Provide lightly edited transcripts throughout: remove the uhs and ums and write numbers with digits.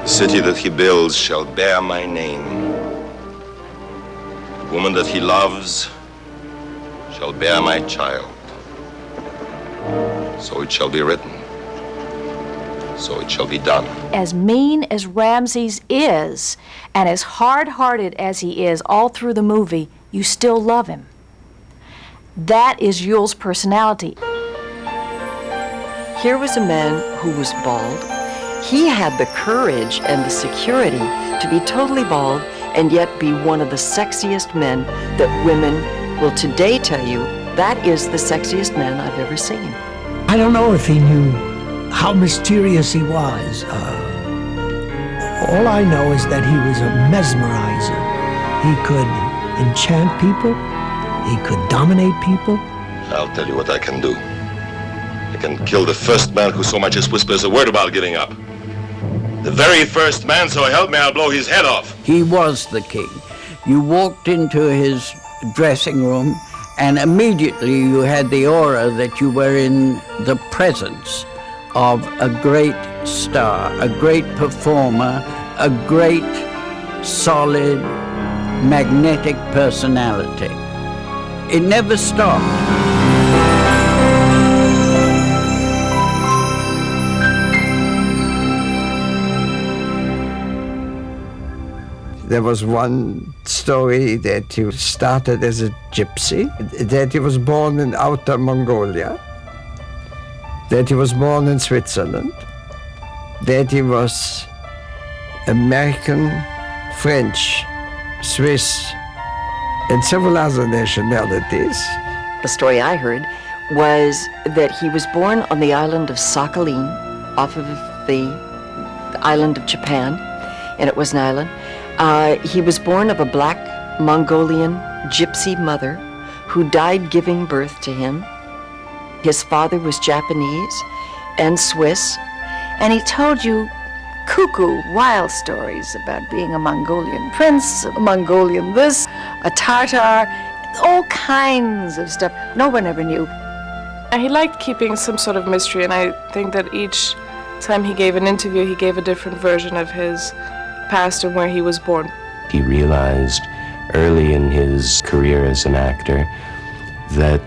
The city that he builds shall bear my name. The woman that he loves shall bear my child. So it shall be written. So it shall be done. As mean as Ramses is, and as hard-hearted as he is all through the movie, you still love him. That is Yul's personality. Here was a man who was bald. He had the courage and the security to be totally bald and yet be one of the sexiest men that women will today tell you, that is the sexiest man I've ever seen. I don't know if he knew how mysterious he was. All I know is that he was a mesmerizer. He could enchant people. He could dominate people. I'll tell you what I can do. I can kill the first man who so much as whispers a word about giving up. The very first man, so help me, I'll blow his head off. He was the king. You walked into his dressing room and immediately you had the aura that you were in the presence of a great star, a great performer, a great, solid, magnetic personality. It never stopped. There was one story that he started as a gypsy, that he was born in Outer Mongolia, that he was born in Switzerland, that he was American, French, Swiss, and several other nationalities. The story I heard was that he was born on the island of Sakhalin, off of the island of Japan, and it was an island. He was born of a black Mongolian gypsy mother who died giving birth to him. His father was Japanese and Swiss, and he told you cuckoo, wild stories about being a Mongolian prince, a Mongolian this, a Tartar, all kinds of stuff. No one ever knew. He liked keeping some sort of mystery, and I think that each time he gave an interview, he gave a different version of his past and where he was born. He realized early in his career as an actor that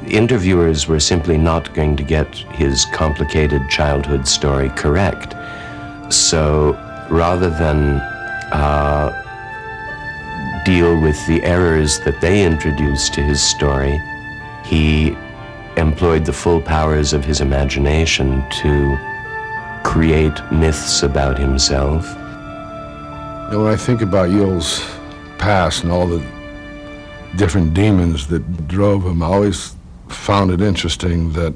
interviewers were simply not going to get his complicated childhood story correct. So rather than deal with the errors that they introduced to his story, he employed the full powers of his imagination to create myths about himself. You know, when I think about Yul's past and all the different demons that drove him, I always found it interesting that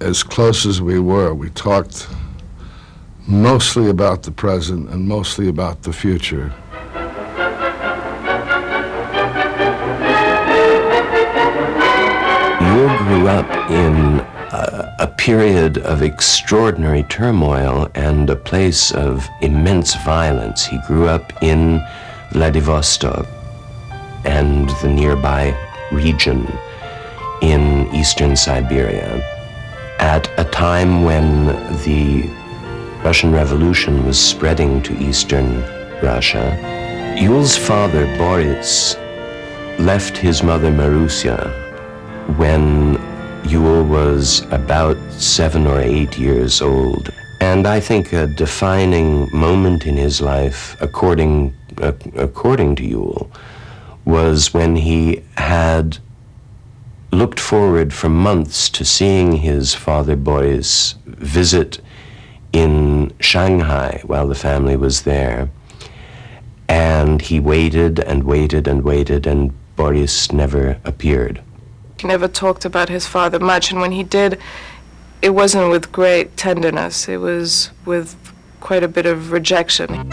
as close as we were, we talked mostly about the present and mostly about the future. Yul grew up in a period of extraordinary turmoil and a place of immense violence. He grew up in Vladivostok and the nearby region in eastern Siberia at a time when the Russian Revolution was spreading to eastern Russia. Yul's father, Boris, left his mother, Marusia, when Yul was about 7 or 8 years old. And I think a defining moment in his life, according to Yul, was when he had looked forward for months to seeing his father Boris visit in Shanghai while the family was there. And he waited and waited and waited, and Boris never appeared. He never talked about his father much, and when he did, it wasn't with great tenderness. It was with quite a bit of rejection.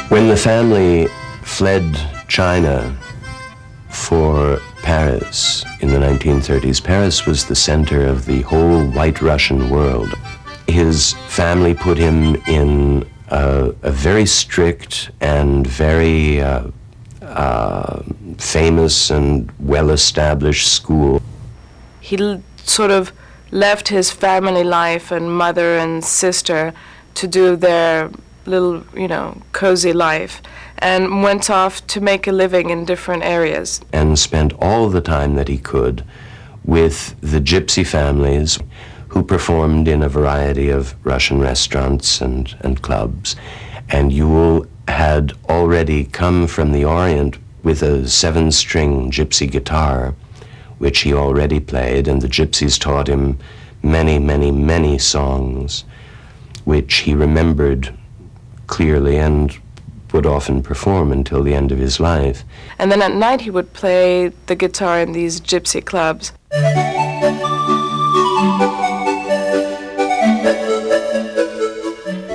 When the family fled China for Paris in the 1930s, Paris was the center of the whole white Russian world. His family put him in a very strict and very famous and well-established school. He sort of left his family life and mother and sister to do their little, cozy life, and went off to make a living in different areas. And spent all the time that he could with the gypsy families who performed in a variety of Russian restaurants and clubs. And Yul had already come from the Orient with a 7-string gypsy guitar, which he already played, and the gypsies taught him many, many, many songs, which he remembered clearly and would often perform until the end of his life. And then at night he would play the guitar in these gypsy clubs.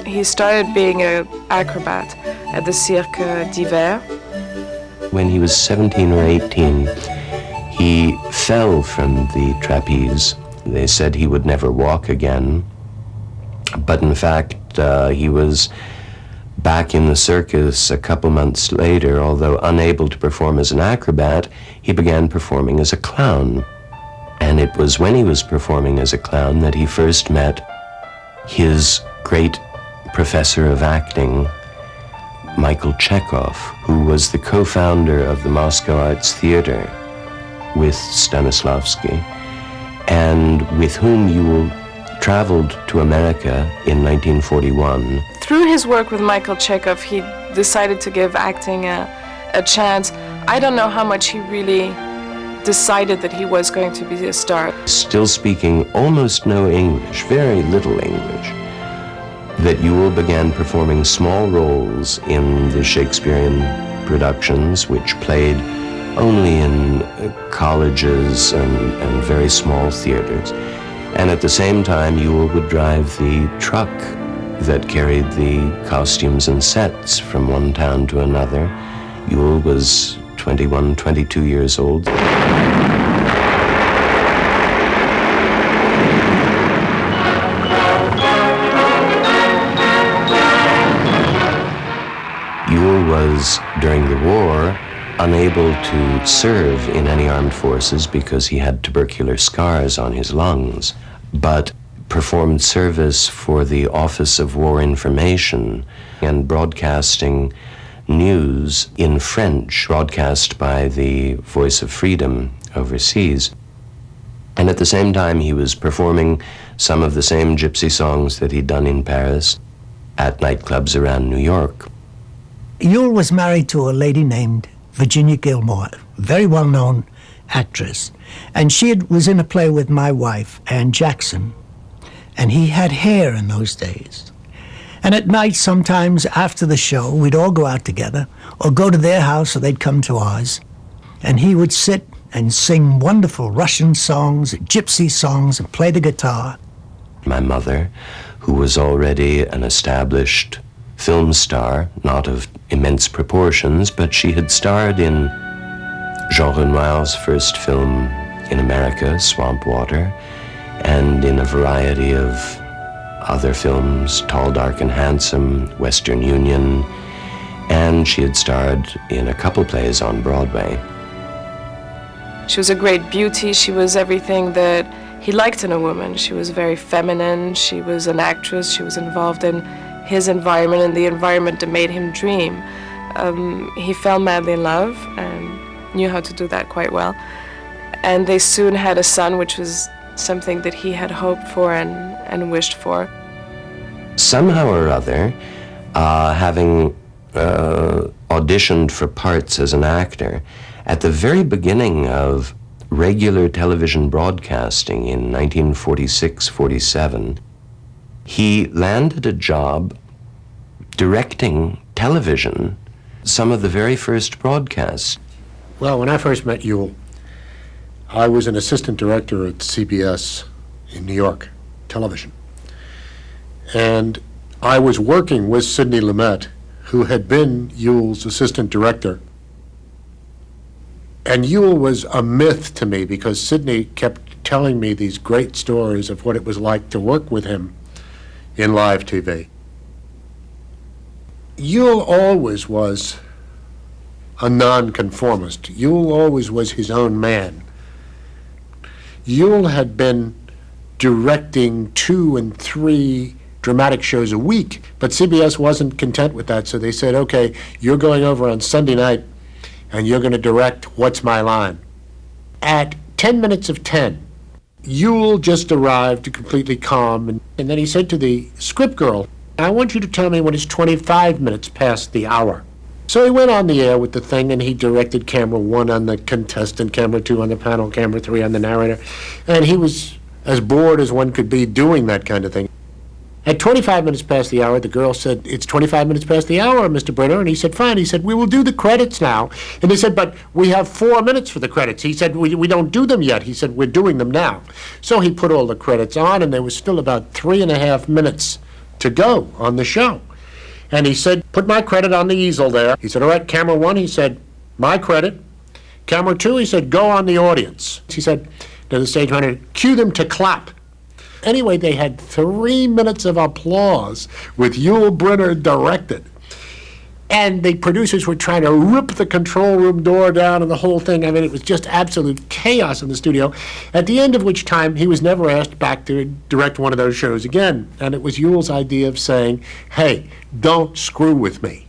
He started being an acrobat at the Cirque d'Hiver. When he was 17 or 18, he fell from the trapeze. They said he would never walk again, but in fact he was back in the circus a couple months later. Although unable to perform as an acrobat, he began performing as a clown. And it was when he was performing as a clown that he first met his great professor of acting, Michael Chekhov, who was the co-founder of the Moscow Arts Theater with Stanislavski, and with whom Yul traveled to America in 1941. Through his work with Michael Chekhov, he decided to give acting a chance. I don't know how much he really decided that he was going to be a star. Still speaking almost no English, very little English, that Yul began performing small roles in the Shakespearean productions, which played only in colleges and very small theaters. And at the same time, Yul would drive the truck that carried the costumes and sets from one town to another. Yul was 21, 22 years old. Yul was, during the war, unable to serve in any armed forces because he had tubercular scars on his lungs, but performed service for the Office of War Information and broadcasting news in French, broadcast by the Voice of Freedom overseas. And at the same time, he was performing some of the same gypsy songs that he'd done in Paris at nightclubs around New York. Yul was married to a lady named Virginia Gilmore, a very well-known actress. And she was in a play with my wife, Ann Jackson. And he had hair in those days. And at night, sometimes after the show, we'd all go out together or go to their house or they'd come to ours. And he would sit and sing wonderful Russian songs, gypsy songs, and play the guitar. My mother, who was already an established film star, not of immense proportions, but she had starred in Jean Renoir's first film in America, Swamp Water, and in a variety of other films, Tall, Dark, and Handsome, Western Union, and she had starred in a couple plays on Broadway. She was a great beauty. She was everything that he liked in a woman. She was very feminine. She was an actress. She was involved in his environment and the environment that made him dream. He fell madly in love and knew how to do that quite well. And they soon had a son, which was something that he had hoped for and wished for. Somehow or other, having auditioned for parts as an actor, at the very beginning of regular television broadcasting in 1946-47, he landed a job directing television, some of the very first broadcasts. Well, when I first met Yul, I was an assistant director at CBS in New York television. And I was working with Sidney Lumet, who had been Yul's assistant director. And Yul was a myth to me because Sidney kept telling me these great stories of what it was like to work with him in live TV. Yul always was a nonconformist. Yul always was his own man. Yul had been directing 2 and 3 dramatic shows a week. But CBS wasn't content with that, so they said, okay, you're going over on Sunday night and you're going to direct What's My Line. At 10 minutes of 10, Yul just arrived completely calm, and then he said to the script girl, I want you to tell me when it's 25 minutes past the hour. So he went on the air with the thing, and he directed camera 1 on the contestant, camera 2 on the panel, camera 3 on the narrator, and he was as bored as one could be doing that kind of thing. At 25 minutes past the hour, the girl said, it's 25 minutes past the hour, Mr. Brynner. And he said, fine. He said, we will do the credits now. And he said, but we have 4 minutes for the credits. He said, we don't do them yet. He said, we're doing them now. So he put all the credits on, and there was still about 3.5 minutes to go on the show. And he said, put my credit on the easel there. He said, all right, camera 1, he said, my credit. Camera 2, he said, go on the audience. He said to the stage manager, cue them to clap. Anyway, they had 3 minutes of applause with Yul Brynner directed. And the producers were trying to rip the control room door down and the whole thing. I mean, it was just absolute chaos in the studio, at the end of which time he was never asked back to direct one of those shows again. And it was Yul's idea of saying, hey, don't screw with me.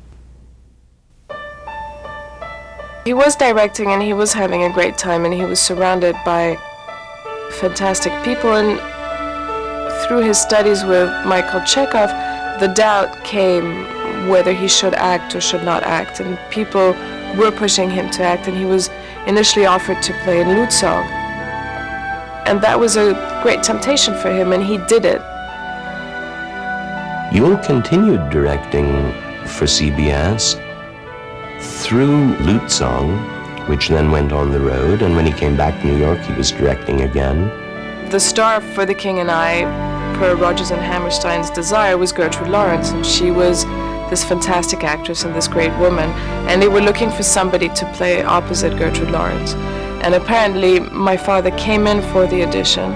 He was directing and he was having a great time, and he was surrounded by fantastic people. And through his studies with Michael Chekhov, the doubt came whether he should act or should not act, and people were pushing him to act, and he was initially offered to play in Lute Song. And that was a great temptation for him, and he did it. Yul continued directing for CBS through Lute Song, which then went on the road, and when he came back to New York, he was directing again. The star for The King and I, per Rodgers and Hammerstein's desire, was Gertrude Lawrence, and she was this fantastic actress and this great woman, and they were looking for somebody to play opposite Gertrude Lawrence. And apparently my father came in for the audition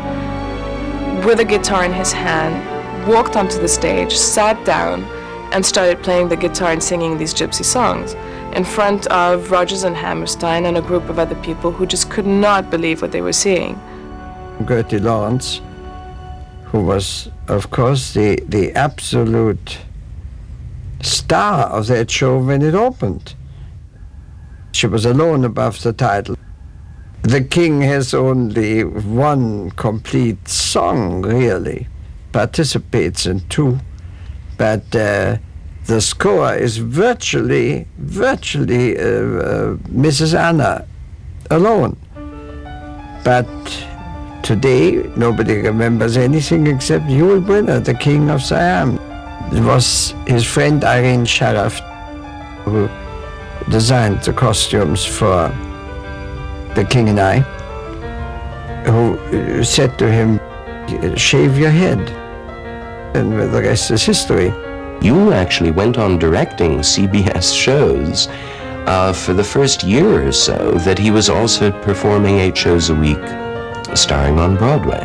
with a guitar in his hand, walked onto the stage, sat down, and started playing the guitar and singing these gypsy songs in front of Rodgers and Hammerstein and a group of other people who just could not believe what they were seeing. Gertrude Lawrence, who was, of course, the absolute star of that show when it opened. She was alone above the title. The King has only one complete song, really, participates in 2, but the score is virtually Mrs. Anna alone. But today, nobody remembers anything except Yul Brynner, the King of Siam. It was his friend Irene Sharaft who designed the costumes for The King and I, who said to him, shave your head, and the rest is history. Yul actually went on directing CBS shows for the first year or so that he was also performing 8 shows a week, starring on Broadway.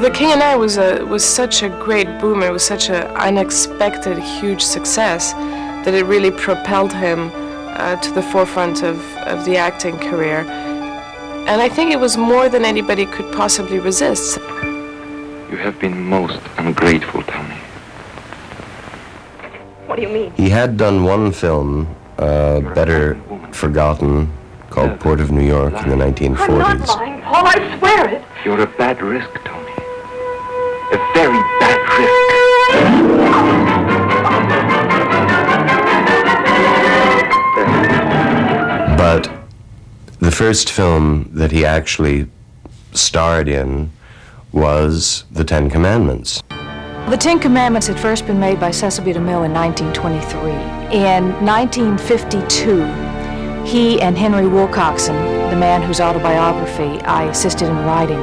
The King and I was such a great boom. It was such an unexpected, huge success that it really propelled him to the forefront of the acting career. And I think it was more than anybody could possibly resist. You have been most ungrateful, Tony. What do you mean? He had done one film, better forgotten, called Port of New York in the 1940s. I'm not lying, Paul, I swear it. You're a bad risk, Tony. A very bad risk. But the first film that he actually starred in was The 10 Commandments. The Ten Commandments had first been made by Cecil B. DeMille in 1923. In 1952, he and Henry Wilcoxon, the man whose autobiography I assisted in writing,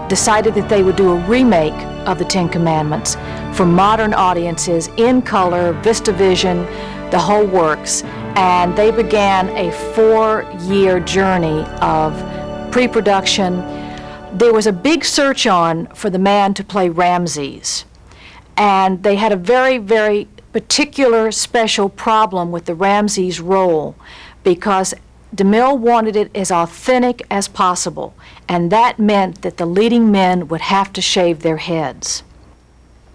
decided that they would do a remake of the Ten Commandments for modern audiences, in color, VistaVision, the whole works. And they began a 4-year journey of pre-production. There was a big search on for the man to play Ramses. And they had a very, very particular special problem with the Ramses role, because DeMille wanted it as authentic as possible, and that meant that the leading men would have to shave their heads.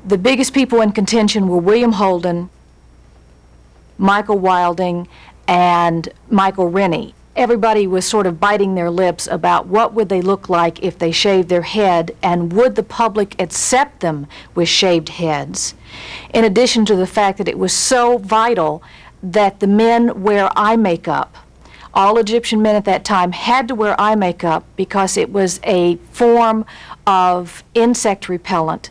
The biggest people in contention were William Holden, Michael Wilding, and Michael Rennie. Everybody was sort of biting their lips about what would they look like if they shaved their head, and would the public accept them with shaved heads. In addition to the fact that it was so vital that the men wear eye makeup. All Egyptian men at that time had to wear eye makeup because it was a form of insect repellent,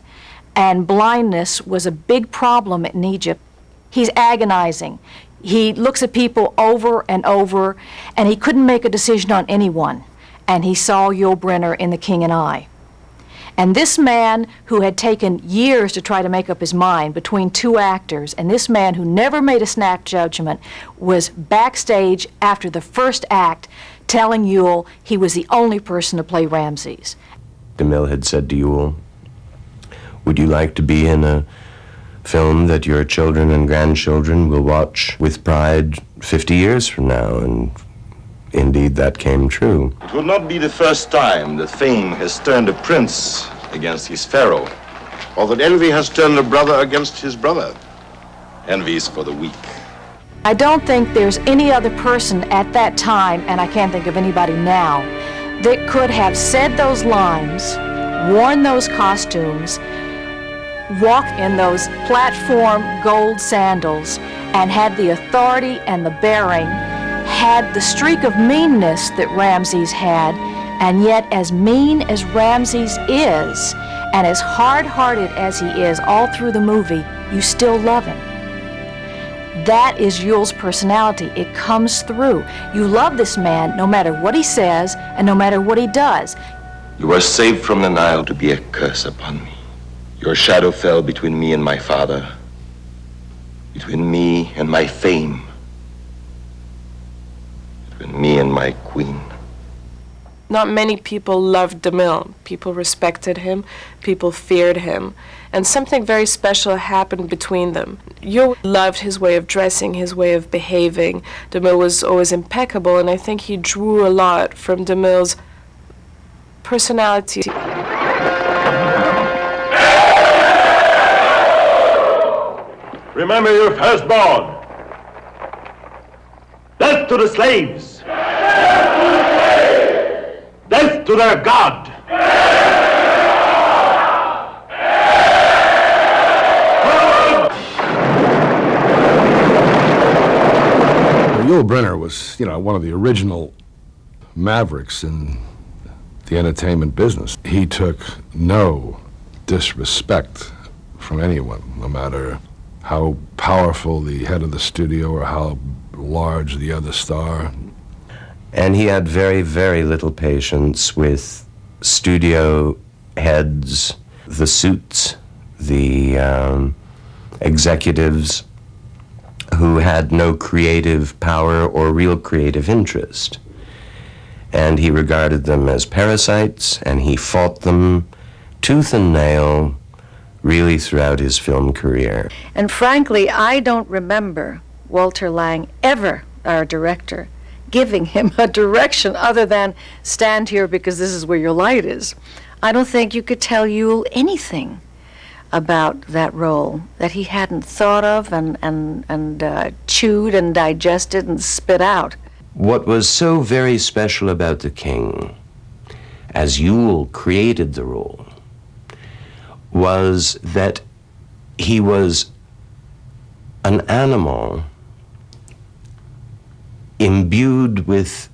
and blindness was a big problem in Egypt. He's agonizing. He looks at people over and over, and he couldn't make a decision on anyone. And he saw Yul Brynner in The King and I. And this man who had taken years to try to make up his mind between two actors, and this man who never made a snap judgment, was backstage after the first act telling Yul he was the only person to play Ramses. DeMille had said to Yul, "Would you like to be in a film that your children and grandchildren will watch with pride 50 years from now?" And indeed, that came true. It will not be the first time that fame has turned a prince against his pharaoh, or that envy has turned a brother against his brother. Envy is for the weak. I don't think there's any other person at that time, and I can't think of anybody now, that could have said those lines, worn those costumes, walked in those platform gold sandals, and had the authority and the bearing, had the streak of meanness that Ramses had, and yet as mean as Ramses is, and as hard-hearted as he is all through the movie, you still love him. That is Yul's personality. It comes through. You love this man no matter what he says and no matter what he does. You were saved from the Nile to be a curse upon me. Your shadow fell between me and my father, between me and my fame, between me and my queen. Not many people loved DeMille. People respected him, people feared him, and something very special happened between them. Yul loved his way of dressing, his way of behaving. DeMille was always impeccable, and I think he drew a lot from DeMille's personality. Remember your firstborn. Death to the slaves. Death to their God. Yul Brynner was, one of the original mavericks in the entertainment business. He took no disrespect from anyone, no matter how powerful the head of the studio or how large the other star. And he had very, very little patience with studio heads, the suits, the executives who had no creative power or real creative interest. And he regarded them as parasites, and he fought them tooth and nail really throughout his film career. And frankly, I don't remember Walter Lang ever, our director, giving him a direction other than stand here because this is where your light is. I don't think you could tell Yul anything about that role that he hadn't thought of and chewed and digested and spit out. What was so very special about The King, as Yul created the role, was that he was an animal imbued with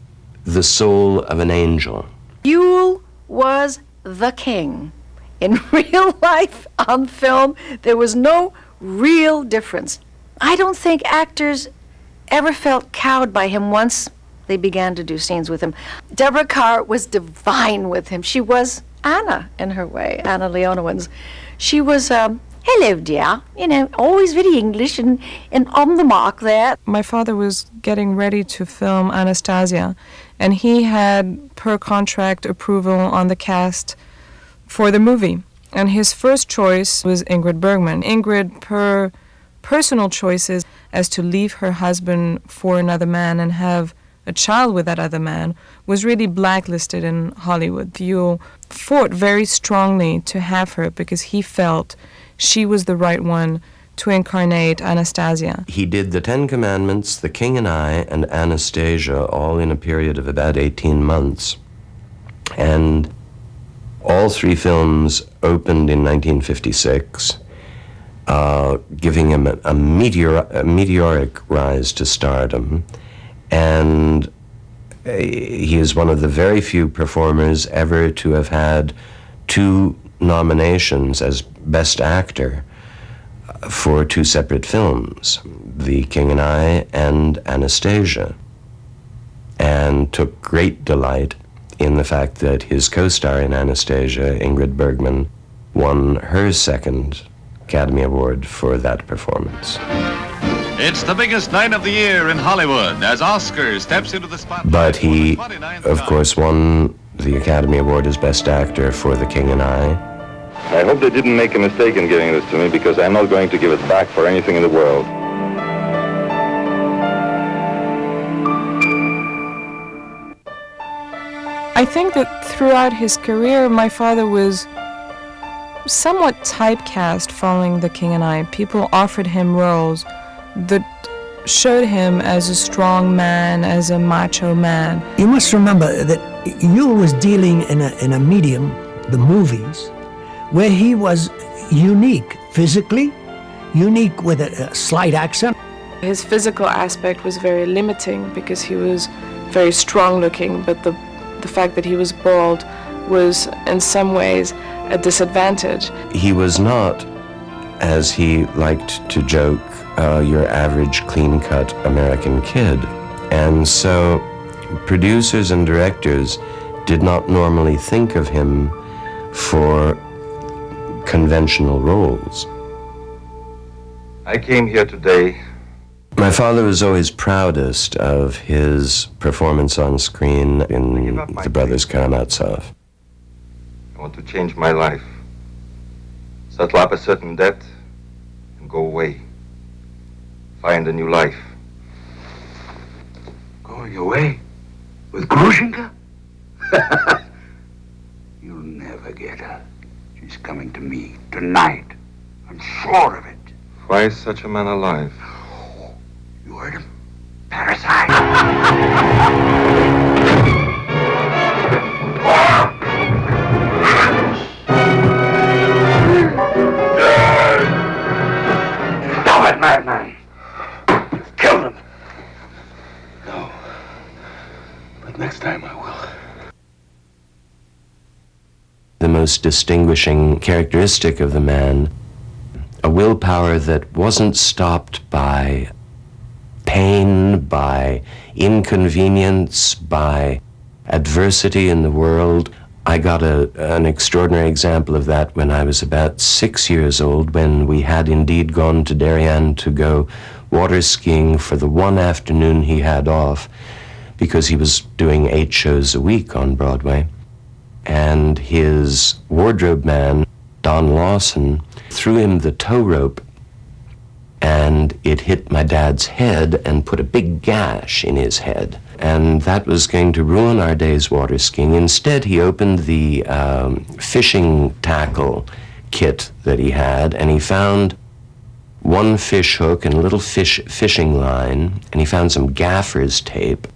the soul of an angel. Yul was the king. In real life, on film, there was no real difference. I don't think actors ever felt cowed by him once they began to do scenes with him. Deborah Kerr was divine with him. She was Anna in her way, Anna Leonowens. She was, hello dear, always very English and on the mark there. My father was getting ready to film Anastasia, and he had per contract approval on the cast for the movie. And his first choice was Ingrid Bergman. Ingrid, per personal choices as to leave her husband for another man and have a child with that other man, was really blacklisted in Hollywood. Yul fought very strongly to have her because he felt she was the right one to incarnate Anastasia. He did The Ten Commandments, The King and I, and Anastasia, all in a period of about 18 months. And all three films opened in 1956, giving him a meteoric rise to stardom. And he is one of the very few performers ever to have had 2 nominations as Best Actor for 2 separate films, The King and I and Anastasia, and took great delight in the fact that his co-star in Anastasia, Ingrid Bergman, won her 2nd Academy Award for that performance. It's the biggest night of the year in Hollywood as Oscar steps into the spotlight. But he, of course, won the Academy Award as Best Actor for The King and I hope they didn't make a mistake in giving this to me, because I'm not going to give it back for anything in the world. I think that throughout his career, my father was somewhat typecast following The King and I. People offered him roles that showed him as a strong man, as a macho man. You must remember that Yul was dealing in a medium, the movies, where he was unique physically, unique with a slight accent. His physical aspect was very limiting because he was very strong looking, but the fact that he was bald was in some ways a disadvantage. He was not, as he liked to joke, your average clean-cut American kid. And so producers and directors did not normally think of him for conventional roles. I came here today. My father was always proudest of his performance on screen in The Brothers Karamazov. I want to change my life, settle up a certain debt, and go away. Find a new life. Going away? With Grushenka? You'll never get her. She's coming to me tonight. I'm sure of it. Why is such a man alive? You heard him? Parasite. Stop it, madman. You've killed him. No. But next time I will. The most distinguishing characteristic of the man, a willpower that wasn't stopped by pain, by inconvenience, by adversity in the world. I got an extraordinary example of that when I was about 6 years old, when we had indeed gone to Darien to go water skiing for the one afternoon he had off, because he was doing 8 shows a week on Broadway. And his wardrobe man, Don Lawson, threw him the tow rope, and it hit my dad's head and put a big gash in his head. And that was going to ruin our day's water skiing. Instead, he opened the fishing tackle kit that he had, and he found one fish hook and a little fishing line, and he found some gaffer's tape.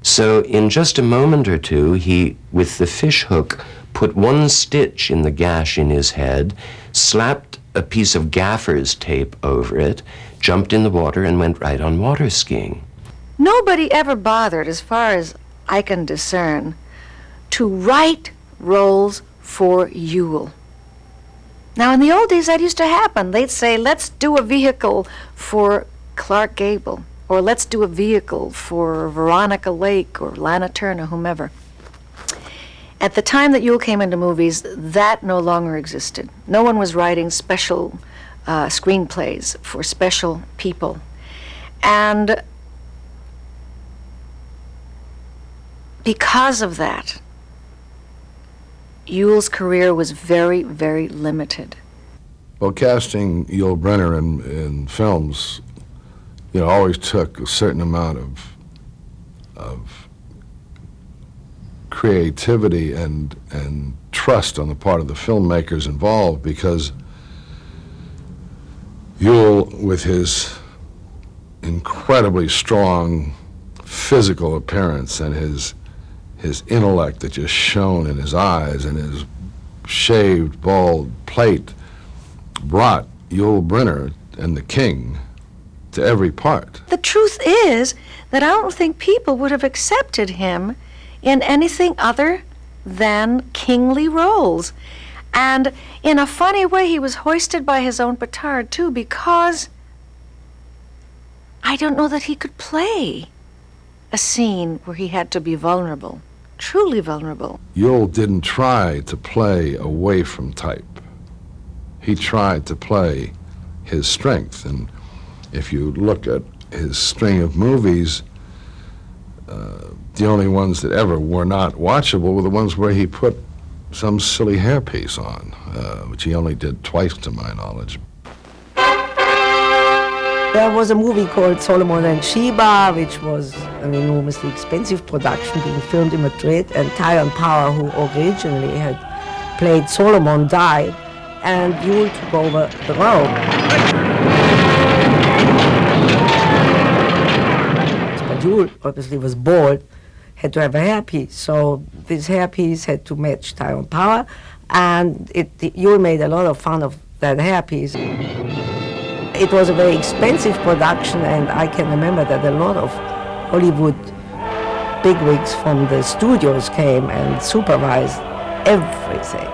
So in just a moment or two, he, with the fish hook, put one stitch in the gash in his head, slapped a piece of gaffer's tape over it, jumped in the water, and went right on water skiing. Nobody ever bothered, as far as I can discern, to write roles for Yul. Now, in the old days, that used to happen. They'd say, let's do a vehicle for Clark Gable, or let's do a vehicle for Veronica Lake or Lana Turner, whomever. At the time that Yul came into movies, that no longer existed. No one was writing special screenplays for special people. And because of that, Yul's career was very, very limited. Well, casting Yul Brynner in films, always took a certain amount of creativity and trust on the part of the filmmakers involved, because Yul, with his incredibly strong physical appearance and his intellect that just shone in his eyes and his shaved, bald plate, brought Yul Brynner and the king to every part. The truth is that I don't think people would have accepted him in anything other than kingly roles. And in a funny way, he was hoisted by his own petard, too, because I don't know that he could play a scene where he had to be vulnerable, truly vulnerable. Yul didn't try to play away from type. He tried to play his strength. And if you look at his string of movies, the only ones that ever were not watchable were the ones where he put some silly hairpiece on, which he only did twice to my knowledge. There was a movie called Solomon and Sheba, which was an enormously expensive production being filmed in Madrid, and Tyrone Power, who originally had played Solomon, died, and Yul took over the role. But Yul obviously was bald, had to have a hairpiece, so this hairpiece had to match Tyrone Power, and Yul made a lot of fun of that hairpiece. It was a very expensive production, and I can remember that a lot of Hollywood bigwigs from the studios came and supervised everything.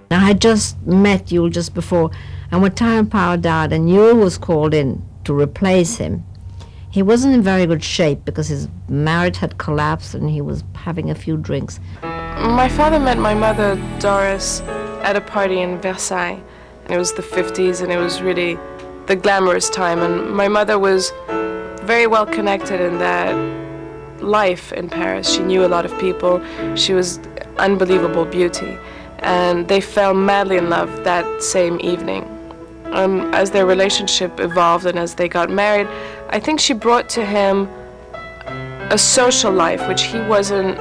I had just met Yul just before, and when Tyrone Power died and Yul was called in to replace him, he wasn't in very good shape because his marriage had collapsed and he was having a few drinks. My father met my mother, Doris, at a party in Versailles. And it was the 50s, and it was really the glamorous time. And my mother was very well connected in that life in Paris. She knew a lot of people. She was unbelievable beauty. And they fell madly in love that same evening. As their relationship evolved and as they got married, I think she brought to him a social life which he wasn't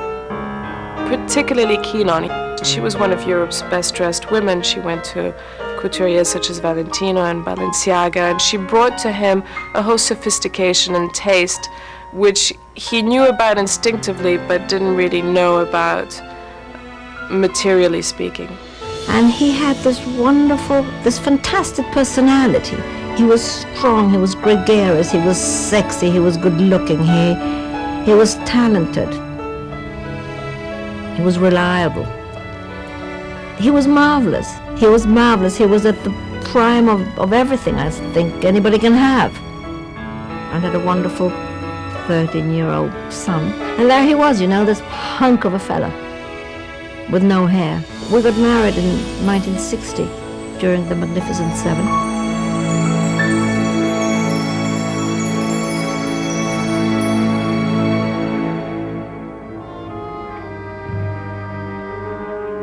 particularly keen on. She was one of Europe's best dressed women. She went to couturiers such as Valentino and Balenciaga, and she brought to him a whole sophistication and taste which he knew about instinctively but didn't really know about materially speaking. And he had this wonderful, this fantastic personality. He was strong, he was gregarious, he was sexy, he was good looking, he was talented, he was reliable. He was marvelous. He was marvelous. He was at the prime of everything I think anybody can have. And had a wonderful 13-year-old son. And there he was, you know, this hunk of a fella with no hair. We got married in 1960 during the Magnificent Seven.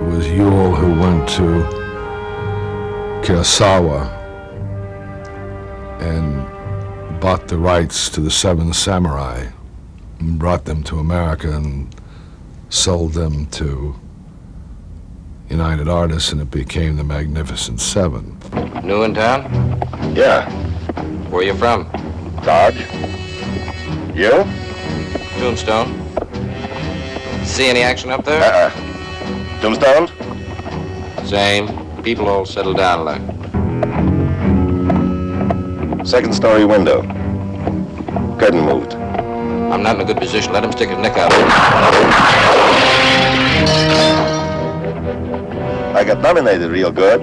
It was Yul who went to Kurosawa and bought the rights to the Seven Samurai and brought them to America and sold them to United Artists, and it became the Magnificent Seven. New in town? Yeah. Where you from? Dodge. You? Tombstone. See any action up there? Tombstone? Same. People all settled down like. Second story window. Curtain moved. I'm not in a good position. Let him stick his neck out. I got nominated real good.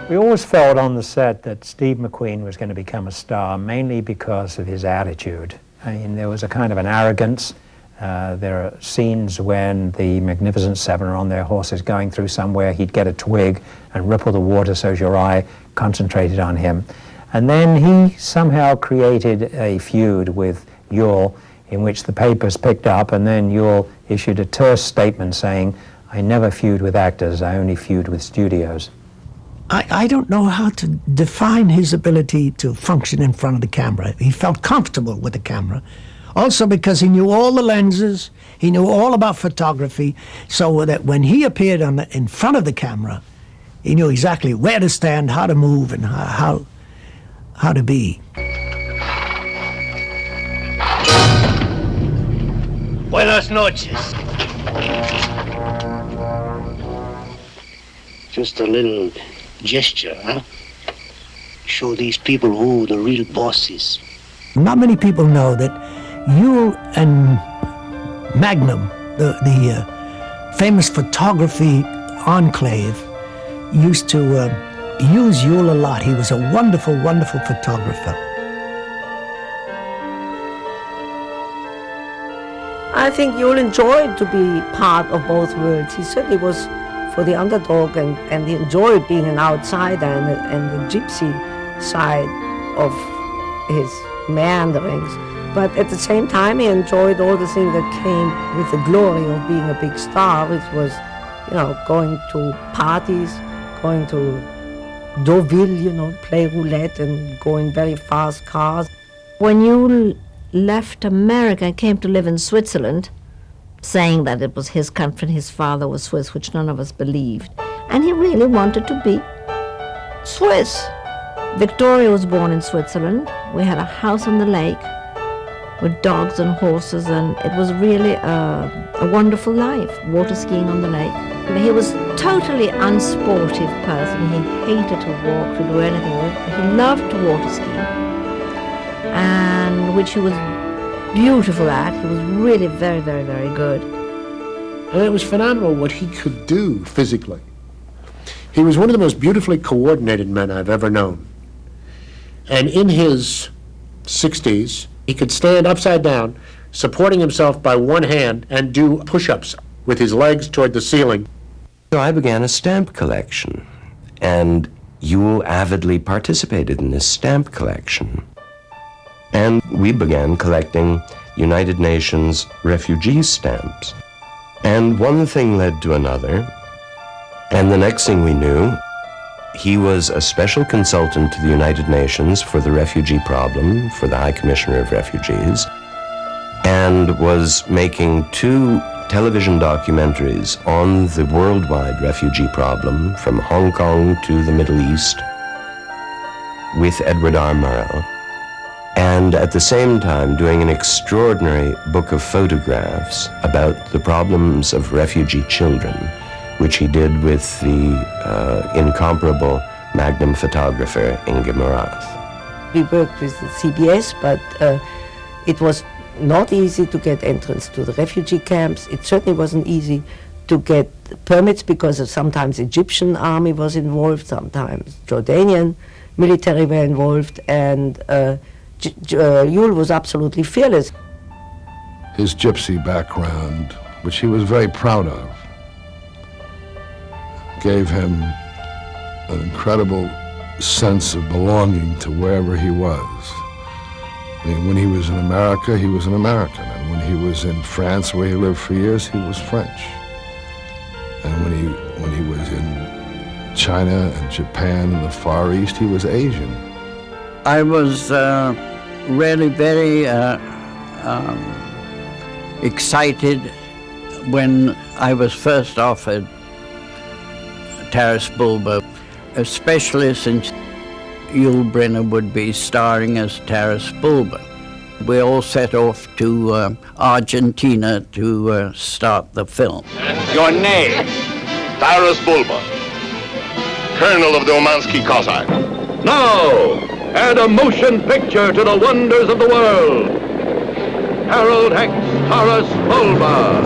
We always felt on the set that Steve McQueen was going to become a star, mainly because of his attitude. I mean, there was a kind of an arrogance. There are scenes when the Magnificent Seven are on their horses going through somewhere, he'd get a twig and ripple the water so your eye concentrated on him. And then he somehow created a feud with Yul in which the papers picked up, and then Yul issued a terse statement saying, "I never feud with actors, I only feud with studios." I don't know how to define his ability to function in front of the camera. He felt comfortable with the camera. Also because he knew all the lenses, he knew all about photography, so that when he appeared in front of the camera, he knew exactly where to stand, how to move, and how to be. Buenas noches. Just a little gesture, huh? Show these people who the real boss is. Not many people know that Yul and Magnum, the famous photography enclave, used to use Yul a lot. He was a wonderful, wonderful photographer. I think Yul enjoyed to be part of both worlds. He certainly was for the underdog, and he enjoyed being an outsider and the gypsy side of his meanderings. But at the same time, he enjoyed all the things that came with the glory of being a big star, which was, going to parties, going to Deauville, play roulette and going very fast cars. When you left America and came to live in Switzerland, saying that it was his country and his father was Swiss, which none of us believed, and he really wanted to be Swiss. Victoria was born in Switzerland. We had a house on the lake with dogs and horses, and it was really a wonderful life, water skiing on the lake. He was totally unsportive person. He hated to walk, to do anything. He loved to water ski, and which he was beautiful at. He was really very, very, very good. And it was phenomenal what he could do physically. He was one of the most beautifully coordinated men I've ever known. And in his 60s, he could stand upside down, supporting himself by one hand, and do push-ups with his legs toward the ceiling. So I began a stamp collection, and Yul avidly participated in this stamp collection. And we began collecting United Nations refugee stamps. And one thing led to another, and the next thing we knew, he was a special consultant to the United Nations for the refugee problem, for the High Commissioner of Refugees, and was making 2 television documentaries on the worldwide refugee problem, from Hong Kong to the Middle East, with Edward R. Murrow. And at the same time doing an extraordinary book of photographs about the problems of refugee children, which he did with the incomparable Magnum photographer Inge Morath. We worked with the CBS, but it was not easy to get entrance to the refugee camps. It certainly wasn't easy to get permits because sometimes Egyptian army was involved, sometimes Jordanian military were involved, and Yul was absolutely fearless. His gypsy background, which he was very proud of, gave him an incredible sense of belonging to wherever he was. I mean, when he was in America, he was an American, and when he was in France, where he lived for years, he was French. And when he was in China and Japan and the Far East, he was Asian. I was really very excited when I was first offered Taras Bulba, especially since Yul Brynner would be starring as Taras Bulba. We all set off to Argentina to start the film. Your name? Taras Bulba, Colonel of the Omansky Cossack. Now, add a motion picture to the wonders of the world. Harold Hecht's Taras Bulba.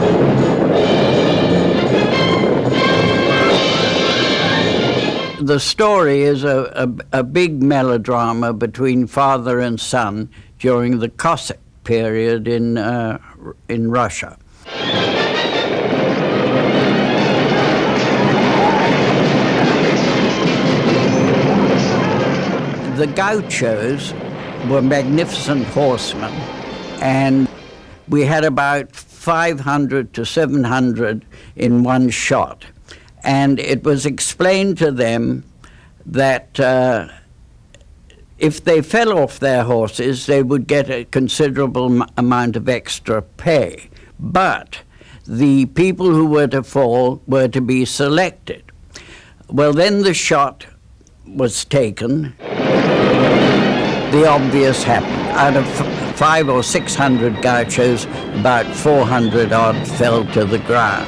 The story is a big melodrama between father and son during the Cossack period in Russia. The gauchos were magnificent horsemen, and we had about 500 to 700 in one shot. And it was explained to them that if they fell off their horses, they would get a considerable amount of extra pay. But the people who were to fall were to be selected. Well, then the shot was taken. The obvious happened. Out of 500 or 600 gauchos, about 400 odd fell to the ground.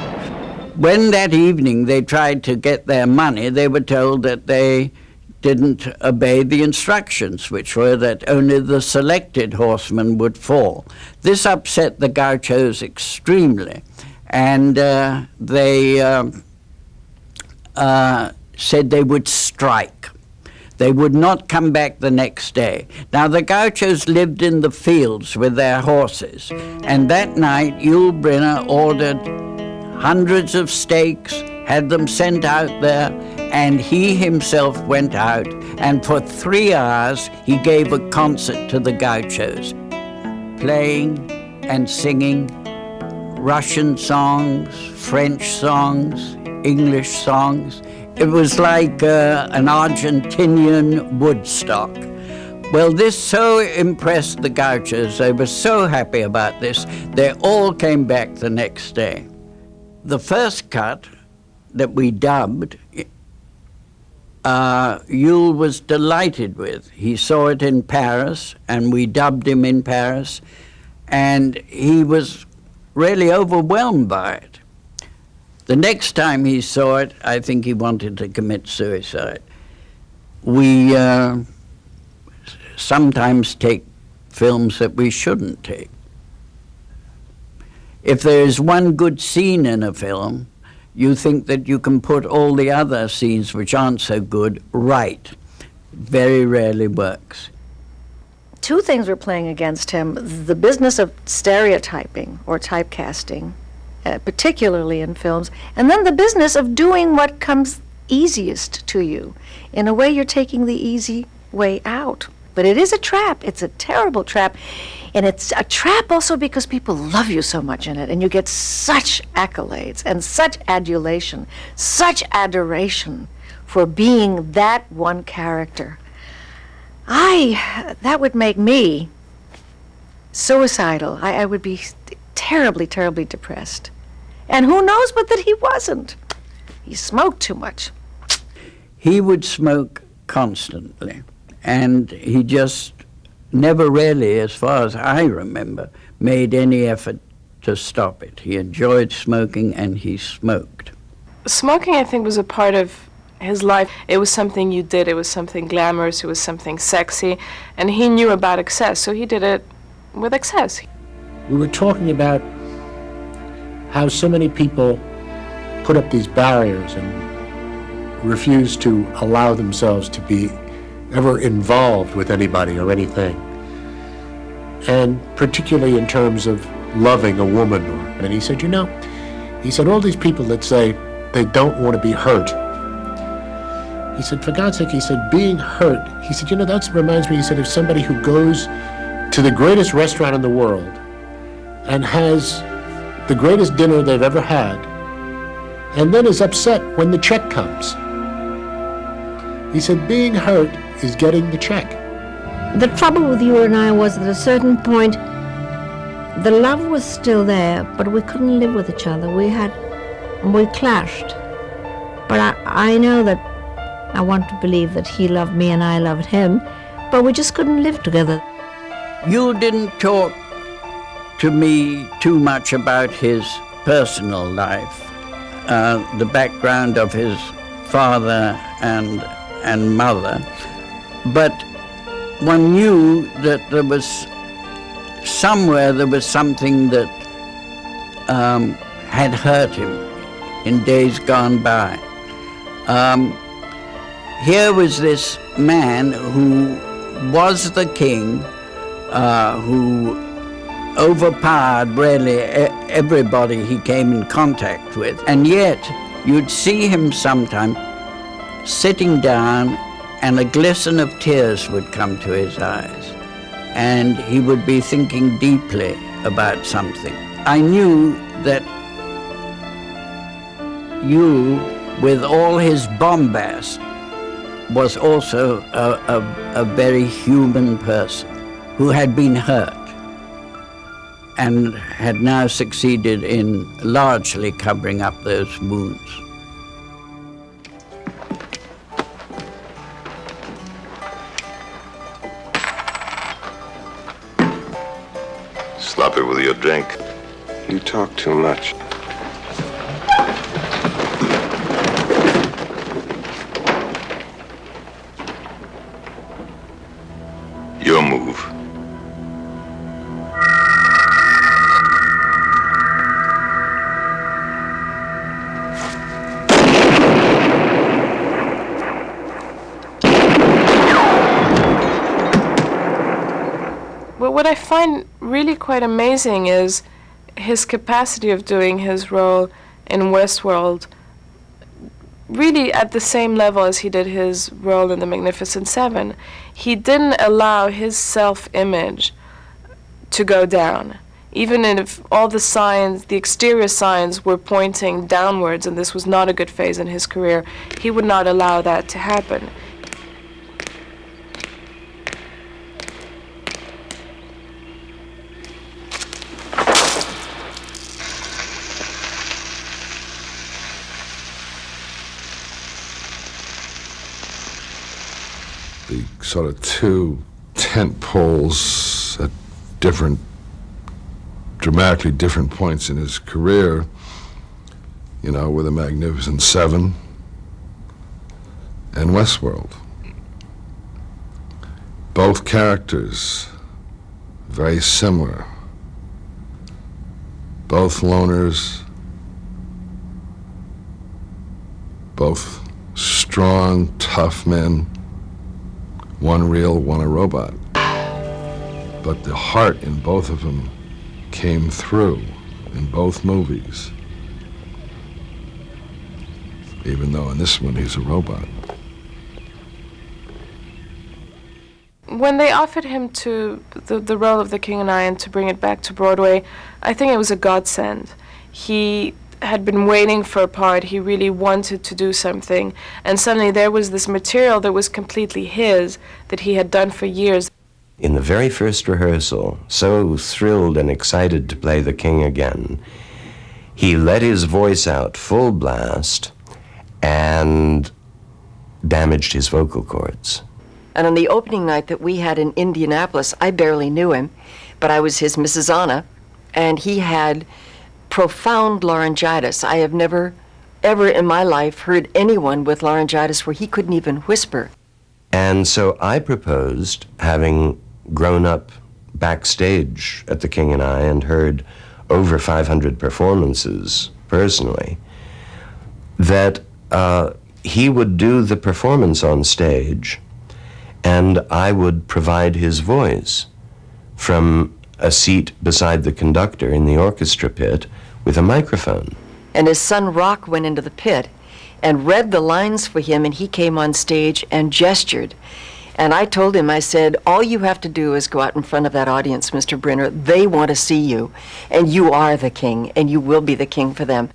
When that evening they tried to get their money, they were told that they didn't obey the instructions, which were that only the selected horsemen would fall. This upset the gauchos extremely, and they said they would strike. They would not come back the next day. Now, the gauchos lived in the fields with their horses, and that night Yul Brynner ordered hundreds of steaks, had them sent out there, and he himself went out, and for 3 hours he gave a concert to the gauchos, playing and singing Russian songs, French songs, English songs. It was like an Argentinian Woodstock. Well, this so impressed the gauchos. They were so happy about this, they all came back the next day. The first cut that we dubbed, Yul was delighted with. He saw it in Paris, and we dubbed him in Paris, and he was really overwhelmed by it. The next time he saw it, I think he wanted to commit suicide. We sometimes take films that we shouldn't take. If there is one good scene in a film, you think that you can put all the other scenes which aren't so good right. Very rarely works. Two things were playing against him: the business of stereotyping or typecasting, particularly in films, and then the business of doing what comes easiest to you. In a way, you're taking the easy way out. But it is a trap. It's a terrible trap. And it's a trap also because people love you so much in it, and you get such accolades and such adulation, such adoration for being that one character. That would make me suicidal. I would be terribly, terribly depressed. And who knows but that he wasn't. He smoked too much. He would smoke constantly, and he just never really, as far as I remember, made any effort to stop it. He enjoyed smoking, and he smoked. Smoking, I think, was a part of his life. It was something you did. It was something glamorous. It was something sexy. And he knew about excess, so he did it with excess. We were talking about how so many people put up these barriers and refuse to allow themselves to be ever involved with anybody or anything. And particularly in terms of loving a woman. And he said, he said, all these people that say they don't want to be hurt. He said, for God's sake, he said, being hurt, he said, that reminds me, he said, of somebody who goes to the greatest restaurant in the world and has the greatest dinner they've ever had, and then is upset when the check comes. He said, being hurt is getting the check. The trouble with you and I was at a certain point, the love was still there, but we couldn't live with each other. We clashed. But I know that I want to believe that he loved me and I loved him, but we just couldn't live together. You didn't talk to me too much about his personal life, the background of his father and mother, but one knew that there was something that had hurt him in days gone by. Here was this man who was the king, who overpowered really everybody he came in contact with, and yet you'd see him sometime sitting down and a glisten of tears would come to his eyes, and he would be thinking deeply about something. I knew that Yul, with all his bombast, was also a very human person who had been hurt and had now succeeded in largely covering up those wounds. Stop it with your drink. You talk too much. Your move. But what I find really quite amazing is his capacity of doing his role in Westworld really at the same level as he did his role in The Magnificent Seven. He didn't allow his self-image to go down. Even if all the signs, the exterior signs were pointing downwards and this was not a good phase in his career, he would not allow that to happen. The sort of two tent poles at dramatically different points in his career, you know, with The Magnificent Seven and Westworld. Both characters very similar. Both loners, both strong, tough men. One real, one a robot. But the heart in both of them came through in both movies. Even though in this one he's a robot. When they offered him to the role of the King and I and to bring it back to Broadway, I think it was a godsend. He had been waiting for a part, he really wanted to do something, and suddenly there was this material that was completely his, that he had done for years. In the very first rehearsal, so thrilled and excited to play the king again, he let his voice out full blast and damaged his vocal cords. And on the opening night that we had in Indianapolis, I barely knew him, but I was his Mrs. Anna, and he had profound laryngitis. I have never, ever in my life heard anyone with laryngitis where he couldn't even whisper. And so I proposed, having grown up backstage at The King and I and heard over 500 performances personally, that he would do the performance on stage and I would provide his voice from a seat beside the conductor in the orchestra pit with a microphone. And his son Rock went into the pit and read the lines for him, and he came on stage and gestured. And I told him, I said, all you have to do is go out in front of that audience, Mr. Brynner. They want to see you, and you are the king, and you will be the king for them.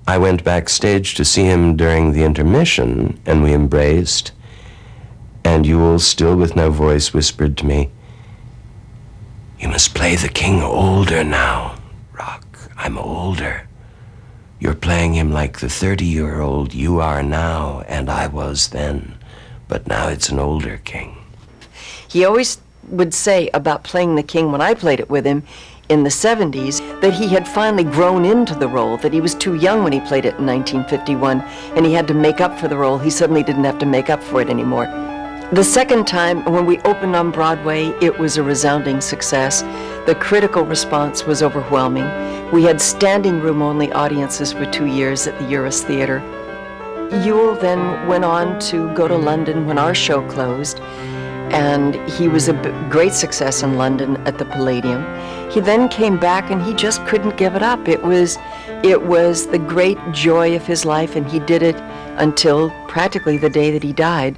I went backstage to see him during the intermission, and we embraced, and Yul, still with no voice, whispered to me, "You must play the king older now, Rock. I'm older. You're playing him like the 30-year-old you are now, and I was then. But now it's an older king." He always would say about playing the king when I played it with him in the 70s that he had finally grown into the role, that he was too young when he played it in 1951, and he had to make up for the role. He suddenly didn't have to make up for it anymore. The second time, when we opened on Broadway, it was a resounding success. The critical response was overwhelming. We had standing room only audiences for 2 years at the Uris Theater. Yul then went on to go to London when our show closed, and he was a great success in London at the Palladium. He then came back and he just couldn't give it up. It was the great joy of his life, and he did it until practically the day that he died.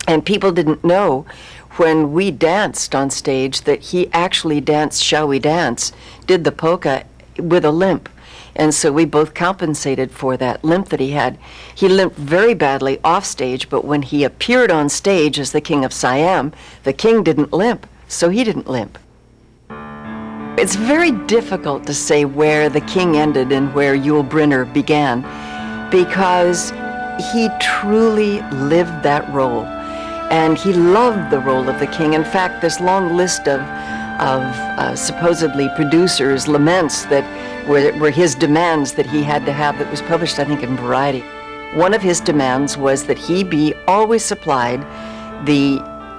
And people didn't know when we danced on stage that he actually danced Shall We Dance, did the polka with a limp. And so we both compensated for that limp that he had. He limped very badly off stage, but when he appeared on stage as the King of Siam, the king didn't limp, so he didn't limp. It's very difficult to say where the king ended and where Yul Brynner began, because he truly lived that role. And he loved the role of the king. In fact, this long list of supposedly producers' laments that were his demands that he had to have, that was published, I think, in Variety. One of his demands was that he be always supplied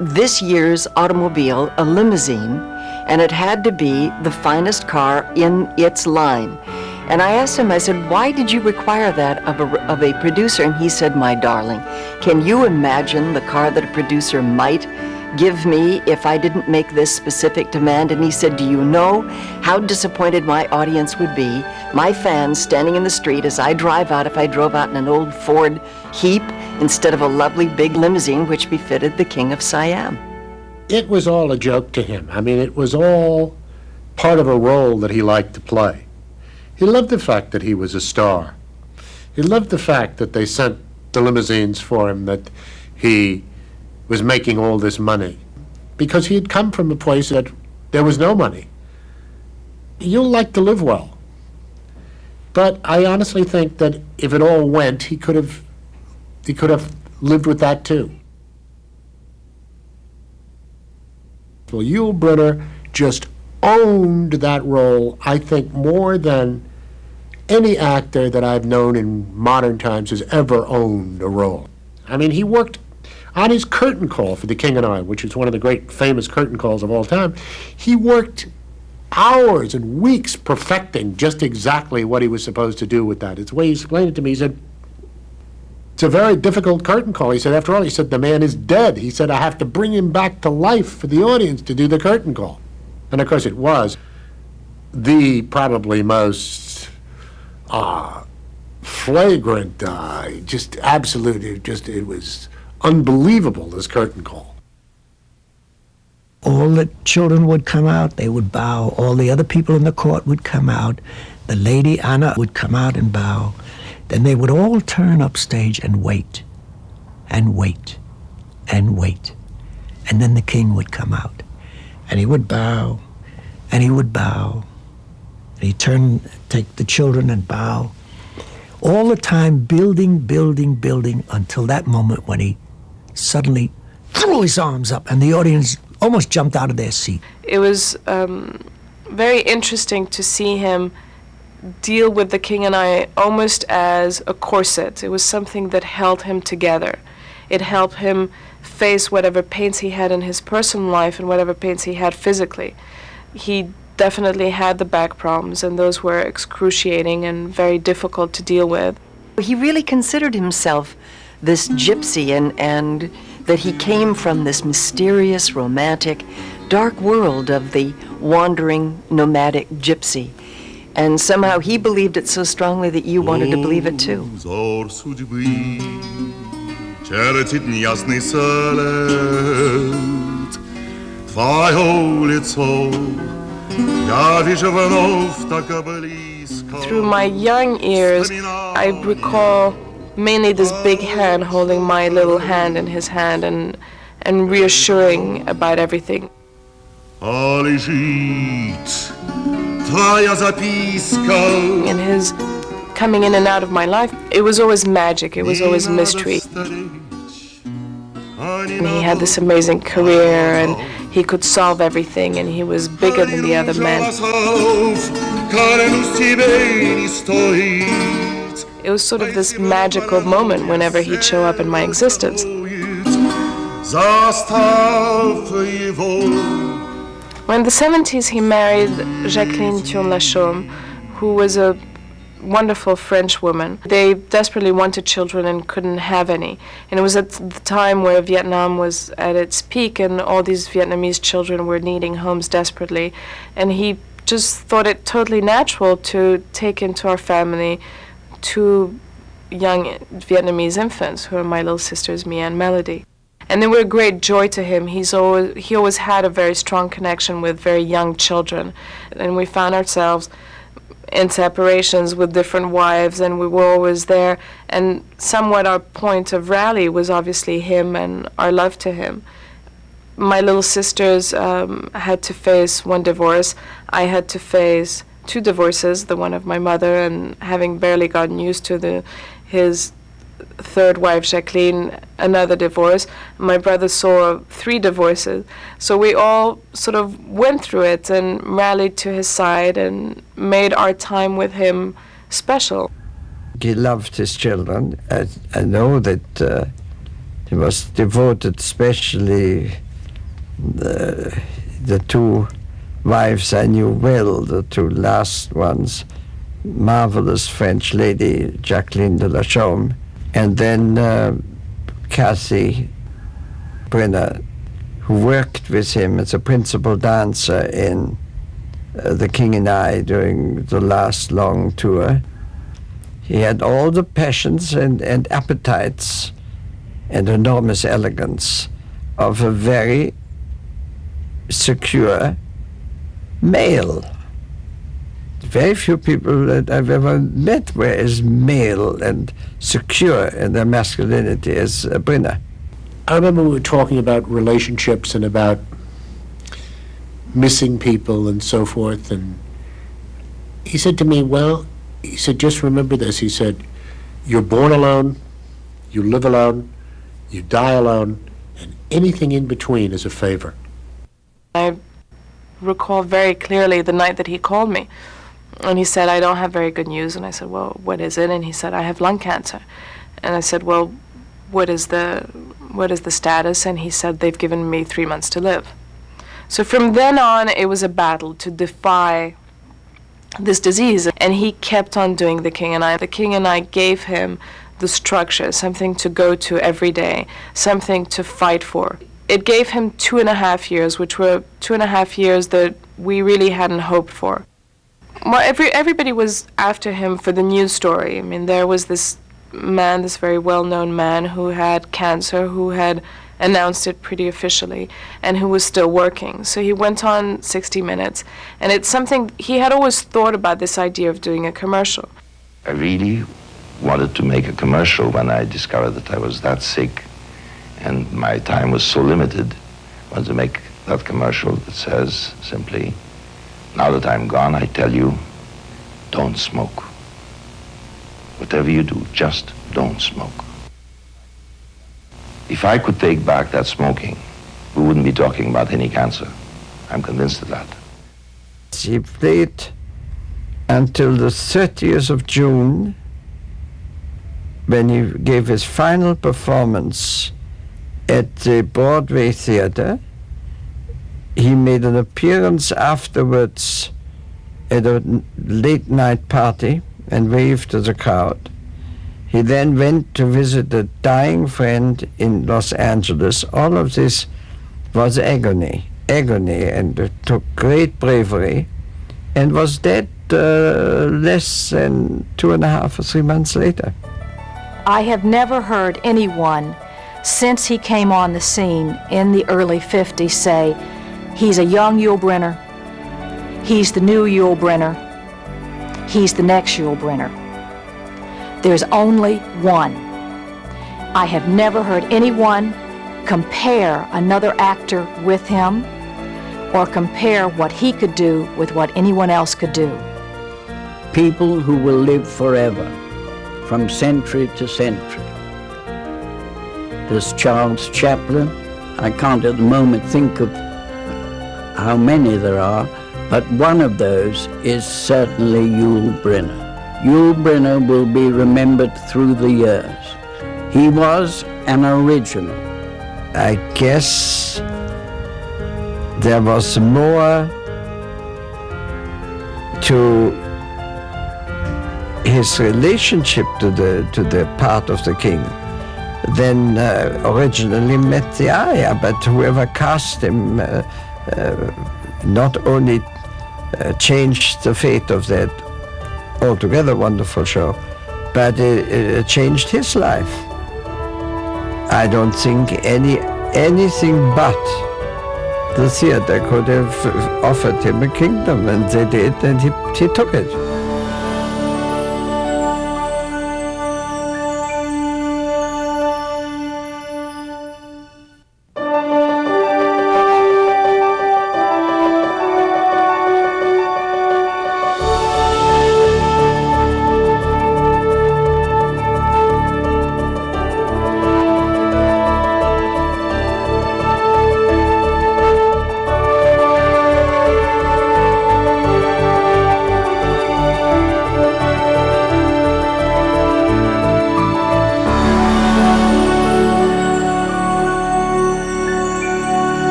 this year's automobile, a limousine, and it had to be the finest car in its line. And I asked him, I said, why did you require that of a producer? And he said, my darling, can you imagine the car that a producer might give me if I didn't make this specific demand? And he said, do you know how disappointed my audience would be, my fans standing in the street as I drive out, if I drove out in an old Ford Heap instead of a lovely big limousine which befitted the King of Siam? It was all a joke to him. I mean, it was all part of a role that he liked to play. He loved the fact that he was a star. He loved the fact that they sent the limousines for him, that he was making all this money, because he had come from a place that there was no money. Yul liked to live well. But I honestly think that if it all went, he could have lived with that too. Well, Yul Brynner just owned that role, I think, more than any actor that I've known in modern times has ever owned a role. I mean, he worked on his curtain call for The King and I, which is one of the great famous curtain calls of all time. He worked hours and weeks perfecting just exactly what he was supposed to do with that. It's the way he explained it to me. He said, it's a very difficult curtain call. He said, after all, he said, the man is dead. He said, I have to bring him back to life for the audience to do the curtain call. And of course it was the probably most flagrant, just absolute, it was unbelievable, this curtain call. All the children would come out, they would bow. All the other people in the court would come out. The lady Anna would come out and bow. Then they would all turn up stage and wait, and wait, and wait. And then the king would come out, and he would bow, and he would bow. And he'd turn, take the children and bow. All the time building, building, building, until that moment when he suddenly threw his arms up and the audience almost jumped out of their seat. It was very interesting to see him deal with The King and I almost as a corset. It was something that held him together. It helped him face whatever pains he had in his personal life and whatever pains he had physically. He definitely had the back problems, and those were excruciating and very difficult to deal with. He really considered himself this gypsy, and that he came from this mysterious, romantic, dark world of the wandering, nomadic gypsy. And somehow he believed it so strongly that you wanted to believe it too. Through my young years, I recall mainly this big hand holding my little hand in his hand and reassuring about everything. In his coming in and out of my life, it was always magic, it was always mystery. And he had this amazing career, and he could solve everything, and he was bigger than the other men. It was sort of this magical moment whenever he'd show up in my existence. When in the 70s he married Jacqueline Thion-Lachaume, who was a wonderful French woman. They desperately wanted children and couldn't have any. And it was at the time where Vietnam was at its peak and all these Vietnamese children were needing homes desperately. And he just thought it totally natural to take into our family 2 young Vietnamese infants, who are my little sisters, Mia and Melody. And they were a great joy to him. He always had a very strong connection with very young children. And we found ourselves in separations with different wives, and we were always there. And somewhat our point of rally was obviously him and our love to him. My little sisters had to face one divorce. I had to face 2 divorces, the one of my mother, and having barely gotten used to his third wife, Jacqueline, another divorce. My brother saw 3 divorces. So we all sort of went through it and rallied to his side and made our time with him special. He loved his children. I know that he was devoted, especially the 2 wives I knew well, the 2 last ones, marvelous French lady, Jacqueline de la Chaume, and then Kathy Brynner, who worked with him as a principal dancer in The King and I during the last long tour. He had all the passions and appetites and enormous elegance of a very secure male. Very few people that I've ever met were as male and secure in their masculinity as Brynner. I remember we were talking about relationships and about missing people and so forth, and he said to me, well, he said, just remember this. He said, you're born alone, you live alone, you die alone, and anything in between is a favor. I recall very clearly the night that he called me. And he said, I don't have very good news. And I said, well, what is it? And he said, I have lung cancer. And I said, well, what is the status? And he said, they've given me 3 months to live. So from then on, it was a battle to defy this disease. And he kept on doing The King and I. The King and I gave him the structure, something to go to every day, something to fight for. It gave him 2.5 years, which were 2.5 years that we really hadn't hoped for. Well, everybody was after him for the news story. I mean, there was this man, this very well-known man who had cancer, who had announced it pretty officially, and who was still working. So he went on 60 Minutes, and it's something, he had always thought about this idea of doing a commercial. I really wanted to make a commercial when I discovered that I was that sick, and my time was so limited. I wanted to make that commercial that says simply, now that I'm gone, I tell you, don't smoke. Whatever you do, just don't smoke. If I could take back that smoking, we wouldn't be talking about any cancer. I'm convinced of that. He played until the 30th of June, when he gave his final performance at the Broadway Theater. He made an appearance afterwards at a late night party and waved to the crowd. He then went to visit a dying friend in Los Angeles. All of this was agony, and it took great bravery, and was dead less than 2.5 or 3 months later. I have never heard anyone since he came on the scene in the early 50s say, he's a young Yul Brynner, he's the new Yul Brynner, he's the next Yul Brynner. There's only one. I have never heard anyone compare another actor with him or compare what he could do with what anyone else could do. People who will live forever, from century to century. There's Charles Chaplin. I can't at the moment think of how many there are, but one of those is certainly Yul Brynner. Yul Brynner will be remembered through the years. He was an original. I guess there was more to his relationship to the part of the king than originally met the eye, but whoever cast him not only changed the fate of that altogether wonderful show, but it changed his life. I don't think anything but the theater could have offered him a kingdom, and they did, and he took it.